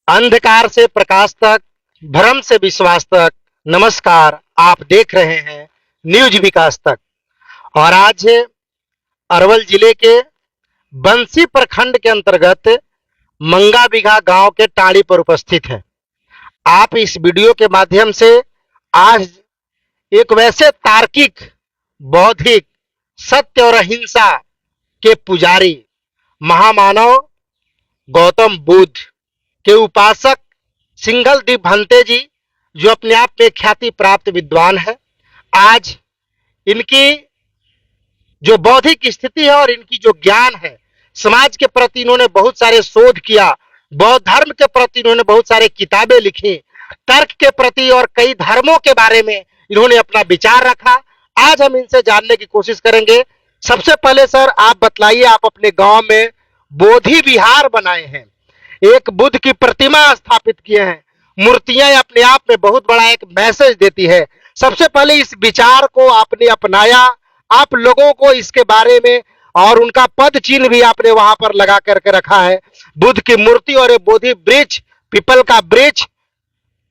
अंधकार से प्रकाश तक, भ्रम से विश्वास तक। नमस्कार, आप देख रहे हैं न्यूज विकास तक। और आज अरवल जिले के बंसी प्रखंड के अंतर्गत मंगा बिघा गांव के टाड़ी पर उपस्थित है। आप इस वीडियो के माध्यम से आज एक वैसे तार्किक, बौद्धिक, सत्य और अहिंसा के पुजारी, महामानव गौतम बुद्ध के उपासक सिंघलदीप भंते जी, जो अपने आप में ख्याति प्राप्त विद्वान है, आज इनकी जो बौद्धिक स्थिति है और इनकी जो ज्ञान है, समाज के प्रति इन्होंने बहुत सारे शोध किया, बौद्ध धर्म के प्रति इन्होंने बहुत सारे किताबें लिखी, तर्क के प्रति और कई धर्मों के बारे में इन्होंने अपना विचार रखा। आज हम इनसे जानने की कोशिश करेंगे। सबसे पहले सर आप बतलाइए, आप अपने गांव में बोधि विहार बनाए हैं, एक बुद्ध की प्रतिमा स्थापित किए हैं, मूर्तियां अपने आप में बहुत बड़ा एक मैसेज देती है। सबसे पहले इस विचार को आपने अपनाया, आप लोगों को इसके बारे में, और उनका पद चिन्ह भी आपने वहां पर लगा करके रखा है, बुद्ध की मूर्ति और एक बोधि वृक्ष, पीपल का वृक्ष,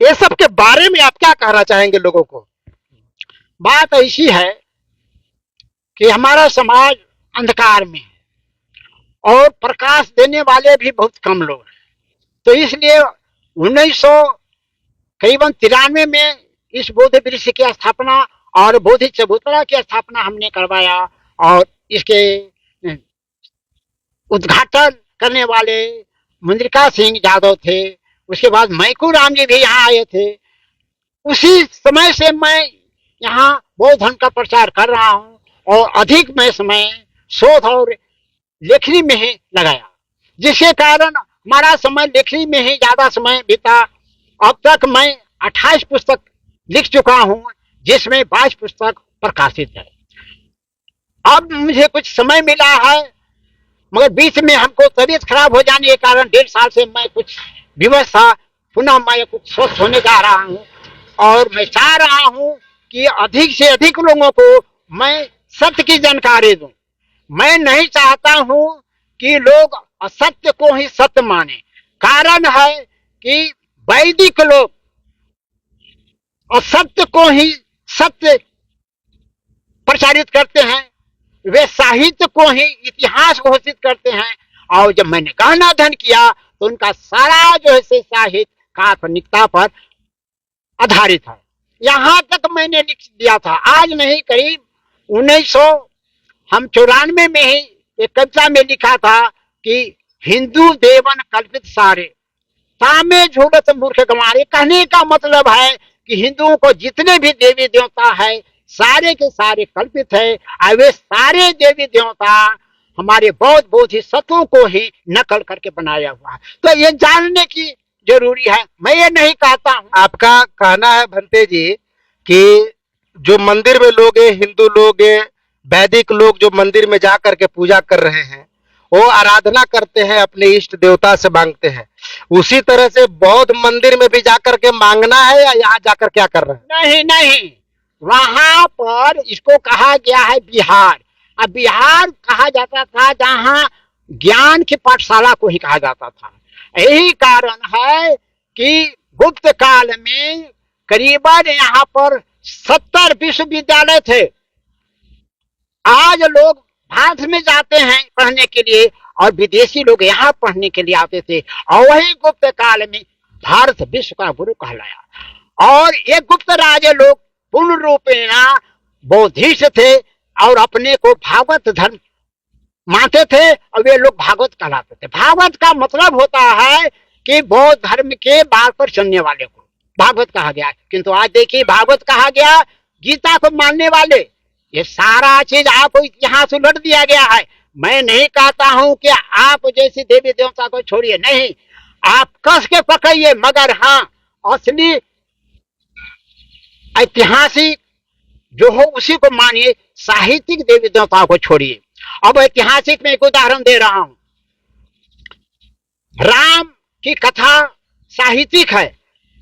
ये सब के बारे में आप क्या कहना चाहेंगे लोगों को? बात ऐसी है कि हमारा समाज अंधकार में है और प्रकाश देने वाले भी बहुत कम लोग हैं। तो इसलिए 1900 करीबन 93 में इस बोधि वृक्ष की स्थापना और बोधि चबूतरा की स्थापना हमने करवाया, और इसके उद्घाटन करने वाले मुंद्रिका सिंह यादव थे। उसके बाद मैकू राम जी भी यहाँ आए थे। उसी समय से मैं यहाँ बौद्ध धर्म का प्रचार कर रहा हूँ और अधिक मैं समय शोध और लेखनी में ही लगाया, जिसके कारण हमारा समय लेखनी में ही ज्यादा समय बीता। अब तक मैं 28 पुस्तक लिख चुका हूँ, जिसमें 22 पुस्तक प्रकाशित है। अब मुझे कुछ समय मिला है, मगर बीच में हमको तबीयत खराब हो जाने के कारण 1.5 साल से मैं कुछ विवश था। पुनः मैं कुछ स्वस्थ होने जा रहा हूँ और मैं चाह रहा हूँ कि अधिक से अधिक लोगों को मैं सत्य की जानकारी दूं। मैं नहीं चाहता हूँ कि लोग असत्य को ही सत्य माने। कारण है कि वैदिक लोग असत्य को ही सत्य प्रचारित करते हैं, वे साहित्य को ही इतिहास घोषित करते हैं। और जब मैंने गहन अध्ययन किया तो उनका सारा जो है साहित्य काल्पनिकता पर आधारित है। यहाँ तक मैंने लिख दिया था, आज नहीं करीब 1994 में ही एक कविता में लिखा था कि हिंदू देवन कल्पित सारे, तामे झूलत मूर्ख गंवारे। कहने का मतलब है कि हिंदुओं को जितने भी देवी देवता है सारे के सारे कल्पित है, और वे सारे देवी देवता हमारे बौद्ध बोधिसत्वों को ही नकल करके बनाया हुआ है। तो ये जानने की जरूरी है। मैं ये नहीं कहता हूँ। आपका कहना है भंते जी कि जो मंदिर में लोग हैं, हिंदू लोग हैं, वैदिक लोग जो मंदिर में जा करके पूजा कर रहे हैं, वो आराधना करते हैं, अपने इष्ट देवता से मांगते हैं। उसी तरह से बौद्ध मंदिर में भी जाकर के मांगना है या यहाँ जाकर क्या कर रहे हैं? नहीं नहीं, वहां पर इसको कहा गया है बिहार। अब बिहार कहा जाता था जहाँ ज्ञान की पाठशाला को ही कहा जाता था। यही कारण है कि गुप्त काल में करीबन यहाँ पर 70 विश्वविद्यालय थे। आज लोग भारत में जाते हैं पढ़ने के लिए और विदेशी लोग यहाँ पढ़ने के लिए आते थे, और वही गुप्त काल में भारत विश्व का गुरु कहलाया। और ये गुप्त राजे लोग पूर्ण रूपेणा बौद्धिस्ट थे और अपने को भागवत धर्म मानते थे, और वे लोग भागवत कहलाते थे। भागवत का मतलब होता है कि बौद्ध धर्म के मार्ग पर चलने वाले को भागवत कहा गया। किंतु आज देखिए, भागवत कहा गया गीता को मानने वाले, ये सारा चीज आपको इतिहास उलट दिया गया है। मैं नहीं कहता हूं कि आप जैसे देवी देवता को छोड़िए, नहीं, आप कस के पकड़िए, मगर हाँ असली ऐतिहासिक जो हो उसी को मानिए, साहित्यिक देवी देवताओं को छोड़िए। अब ऐतिहासिक में एक उदाहरण दे रहा हूं। राम की कथा साहित्यिक है,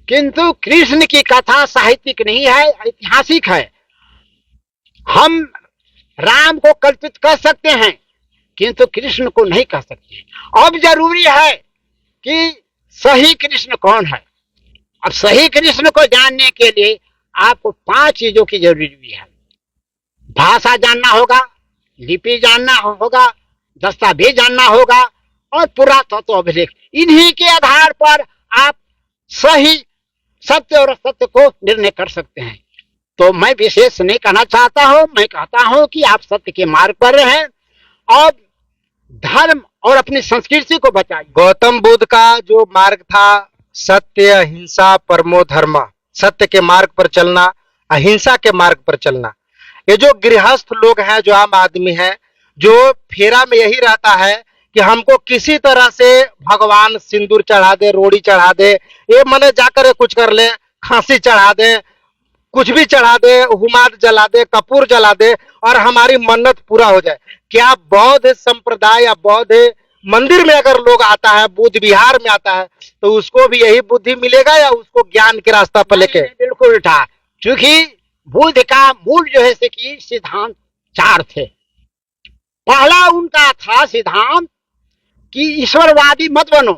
किंतु कृष्ण की कथा साहित्यिक नहीं है, ऐतिहासिक है। हम राम को कल्पित कर सकते हैं, किंतु कृष्ण को नहीं कह सकते। अब जरूरी है कि सही कृष्ण कौन है। अब सही कृष्ण को जानने के लिए आपको 5 चीजों की जरूरी है। भाषा जानना होगा, लिपि जानना होगा, दस्तावेज जानना होगा और पुरातत्व अभिलेख। इन्हीं के आधार पर आप सही सत्य और असत्य को निर्णय कर सकते हैं। तो मैं विशेष नहीं कहना चाहता हूं, मैं कहता हूं कि आप सत्य के मार्ग पर रहें और धर्म और अपनी संस्कृति को बचाइए। गौतम बुद्ध का जो मार्ग था, सत्य अहिंसा परमो धर्म, सत्य के मार्ग पर चलना, अहिंसा के मार्ग पर चलना। ये जो गृहस्थ लोग हैं, जो आम आदमी है, जो फेरा में यही रहता है कि हमको किसी तरह से भगवान सिंदूर चढ़ा दे, रोड़ी चढ़ा दे, ये मने जाकर कुछ कर ले, खांसी चढ़ा दे, कुछ भी चढ़ा दे, हुमाद जला दे, कपूर जला दे और हमारी मन्नत पूरा हो जाए। क्या बौद्ध संप्रदाय या बौद्ध मंदिर में अगर लोग आता है, बुद्ध विहार में आता है, तो उसको भी यही बुद्धि मिलेगा या उसको ज्ञान के रास्ता पर लेके? बिल्कुल उल्टा। क्योंकि बुद्ध का मूल जो है कि सिद्धांत 4 थे। पहला उनका था सिद्धांत कि ईश्वरवादी मत बनो,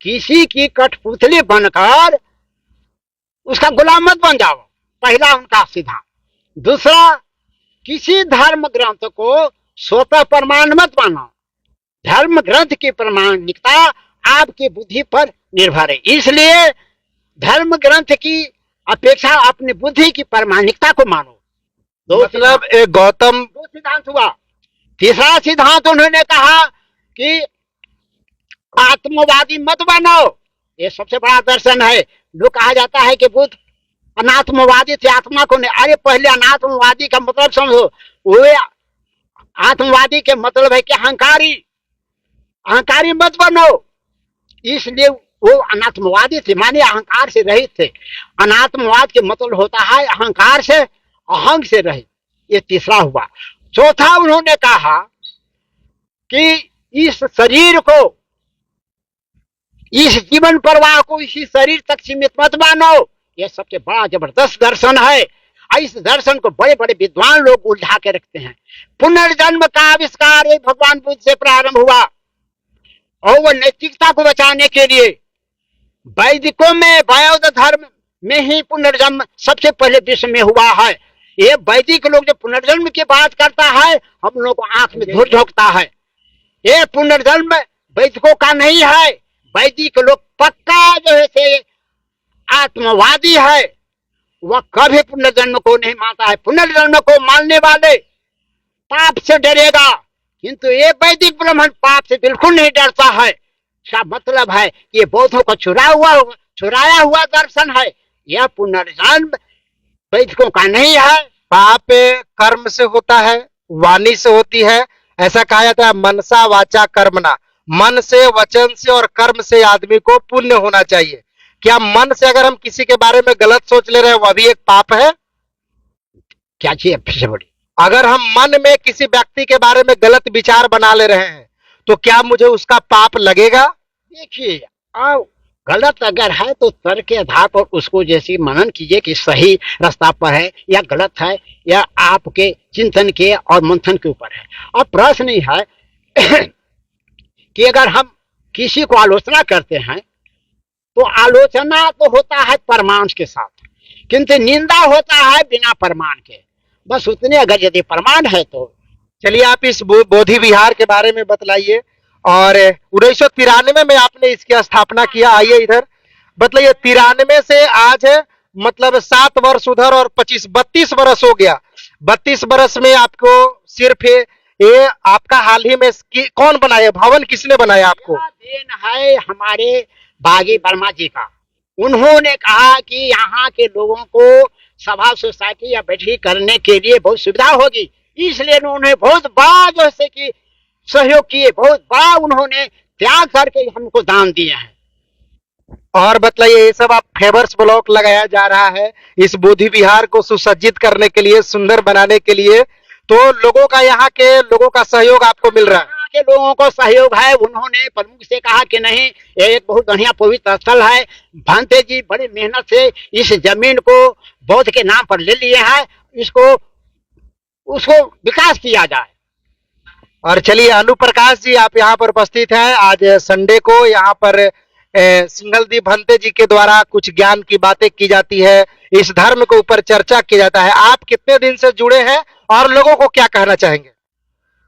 किसी की कठपुतली बनकर उसका गुलाम मत बन जाओ, पहला उनका सिद्धांत। दूसरा, किसी धर्म ग्रंथ को स्वतः प्रमाण मत मानो, धर्म ग्रंथ की प्रामाणिकता आपकी बुद्धि पर निर्भर है, इसलिए धर्म ग्रंथ की अपेक्षा अपनी बुद्धि की प्रामाणिकता को मानो। मतलब एक गौतम 2 सिद्धांत हुआ। तीसरा सिद्धांत उन्होंने कहा कि आत्मवादी मत बनो, ये सबसे बड़ा दर्शन है। जो कहा जाता है कि बुद्ध अनात्मवादी थे, आत्मा को नहीं। अरे पहले अनात्मवादी का मतलब समझो। वे आत्मवादी के मतलब है कि अहंकारी, अहंकारी मत बनो, इसलिए वो अनात्मवादी थे, माने अहंकार से रहित थे। अनात्मवाद के मतलब होता है अहंकार से, अहंग से रहित। ये तीसरा हुआ। चौथा उन्होंने कहा कि इस शरीर को, इस जीवन प्रवाह को इसी शरीर तक सीमित मत मानो। यह सबसे बड़ा जबरदस्त दर्शन है। इस दर्शन को बड़े बड़े विद्वान लोग उलझा के रखते हैं। पुनर्जन्म का आविष्कार भगवान बुद्ध से प्रारंभ हुआ और वह नैतिकता को बचाने के लिए वैदिकों में, बौद्ध धर्म में ही पुनर्जन्म सबसे पहले विश्व में हुआ है। ये वैदिक लोग जो पुनर्जन्म की बात करता है, हम लोग को आंख में धूल झोंकता है। ये पुनर्जन्म वैदिकों का नहीं है। वैदिक लोग पक्का जो है से आत्मवादी है, वह कभी पुनर्जन्म को नहीं मानता है। पुनर्जन्म को मानने वाले पाप से डरेगा, किंतु ये वैदिक ब्राह्मण पाप से बिल्कुल नहीं डरता है। इसका मतलब है ये बौद्धों को चुराया हुआ दर्शन है। यह पुनर्जन्म वैदिकों का नहीं है। पाप कर्म से होता है, वाणी से होती है। ऐसा कहा जाता है मनसा वाचा कर्मणा, मन से, वचन से और कर्म से आदमी को पुण्य होना चाहिए। क्या मन से अगर हम किसी के बारे में गलत सोच ले रहे हैं, वह भी एक पाप है? क्या चीज बड़ी? अगर हम मन में किसी व्यक्ति के बारे में गलत विचार बना ले रहे हैं, तो क्या मुझे उसका पाप लगेगा? देखिए, गलत अगर है तो तर्क के आधार पर उसको जैसे मनन कीजिए कि सही रास्ता पर है या गलत है, या आपके चिंतन के और मंथन के ऊपर है। अब प्रश्न ही है कि अगर हम किसी को आलोचना करते हैं तो आलोचना तो होता है प्रमाण के साथ, किंतु निंदा होता है बिना प्रमाण के। बस उतने अगर यदि प्रमाण है तो। चलिए, आप इस बोधि विहार के बारे में बतलाइए। और 1993 में आपने इसकी स्थापना किया। आइए इधर बतलाइए। 93 से आज मतलब 7 वर्ष उधर और 32 वर्ष हो गया। 32 वर्ष में आपको सिर्फ ये आपका हाल ही में कौन बनाया भवन, किसने बनाया आपको? देन है हमारे बागी वर्मा जी का। उन्होंने कहा कि यहाँ के लोगों को सभा सोसाइटी या बैठक करने के लिए बहुत सुविधा होगी, इसलिए उन्होंने बहुत बड़ा जो है कि सहयोग किए, बहुत बड़ा उन्होंने त्याग करके हमको दान दिए हैं। और बतलाइए, ये सब आप फेवर्स ब्लॉक लगाया जा रहा है इस बोधि विहार को सुसज्जित करने के लिए, सुंदर बनाने के लिए, तो लोगों का, यहाँ के लोगों का सहयोग आपको मिल रहा है? यहाँ के लोगों को सहयोग है। उन्होंने प्रमुख से कहा कि नहीं, ये एक बहुत बढ़िया पवित्र स्थल है। भांते जी बड़ी मेहनत से इस जमीन को बौद्ध के नाम पर ले लिए हैं, इसको उसको विकास किया जाए। और चलिए, अनु प्रकाश जी आप यहाँ पर उपस्थित हैं। आज संडे को यहाँ पर सिंघलदीप भंते जी के द्वारा कुछ ज्ञान की बातें की जाती है, इस धर्म के ऊपर चर्चा किया जाता है। आप कितने दिन से जुड़े हैं और लोगों को क्या कहना चाहेंगे?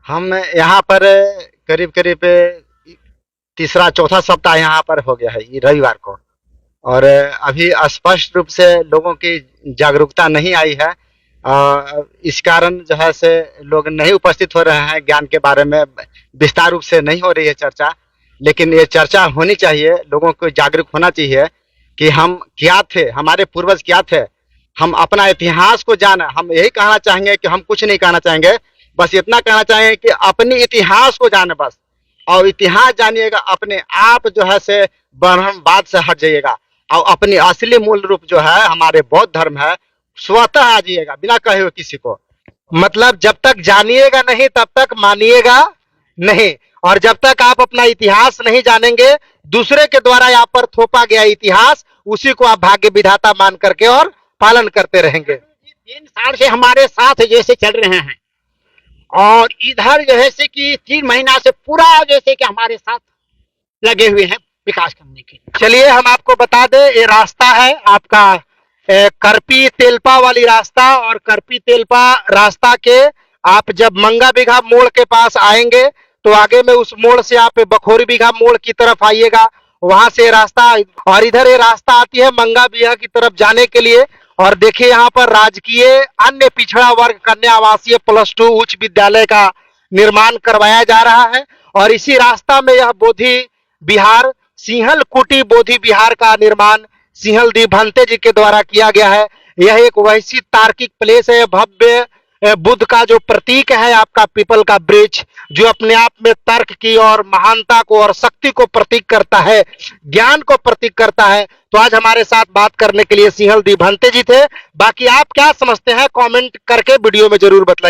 हम यहाँ पर करीब करीब तीसरा चौथा सप्ताह यहाँ पर हो गया है, ये रविवार को। और अभी स्पष्ट रूप से लोगों की जागरूकता नहीं आई है। इस कारण जो है से लोग नहीं उपस्थित हो रहे हैं, ज्ञान के बारे में विस्तार रूप से नहीं हो रही है चर्चा। लेकिन ये चर्चा होनी चाहिए, लोगों को जागरूक होना चाहिए कि हम क्या थे, हमारे पूर्वज क्या थे, हम अपना इतिहास को जाना। हम यही कहना चाहेंगे कि हम कुछ नहीं कहना चाहेंगे, बस इतना कहना चाहेंगे कि अपनी इतिहास को जाने बस। और इतिहास जानिएगा, अपने आप जो है से ब्रह्मवाद से हट जाइएगा और अपनी असली मूल रूप जो है हमारे बौद्ध धर्म है, स्वतः आ जाइएगा बिना कहे हुए किसी को। मतलब जब तक जानिएगा नहीं तब तक मानिएगा नहीं, और जब तक आप अपना इतिहास नहीं जानेंगे, दूसरे के द्वारा यहाँ पर थोपा गया इतिहास, उसी को आप भाग्य विधाता मान करके और पालन करते रहेंगे। 3 साल से हमारे साथ जैसे चल रहे हैं, और इधर जो है से कि 3 महीना से पूरा जैसे कि हमारे साथ लगे हुए हैं विकास करने के। चलिए हम आपको बता दें, ये रास्ता है आपका करपी तेलपा वाली रास्ता, और करपी तेलपा रास्ता के आप जब मंगा बीघा मोड़ के पास आएंगे तो आगे में उस मोड़ से आप बखोरी बीघा मोड़ की तरफ आइएगा, वहां से रास्ता, और इधर ये रास्ता आती है मंगा बीघा की तरफ जाने के लिए। और देखिए यहाँ पर राजकीय अन्य पिछड़ा वर्ग कन्या आवासीय +2 उच्च विद्यालय का निर्माण करवाया जा रहा है। और इसी रास्ता में यह बोधि विहार, सिंहल कुटी बोधि विहार का निर्माण सिंहलदीप भंते जी के द्वारा किया गया है। यह एक वैसी तार्किक प्लेस है, भव्य बुद्ध का जो प्रतीक है आपका पीपल का वृक्ष, जो अपने आप में तर्क की और महानता को और शक्ति को प्रतीक करता है, ज्ञान को प्रतीक करता है। तो आज हमारे साथ बात करने के लिए सिंहलदीप भंते जी थे। बाकी आप क्या समझते हैं कमेंट करके वीडियो में जरूर बताइए।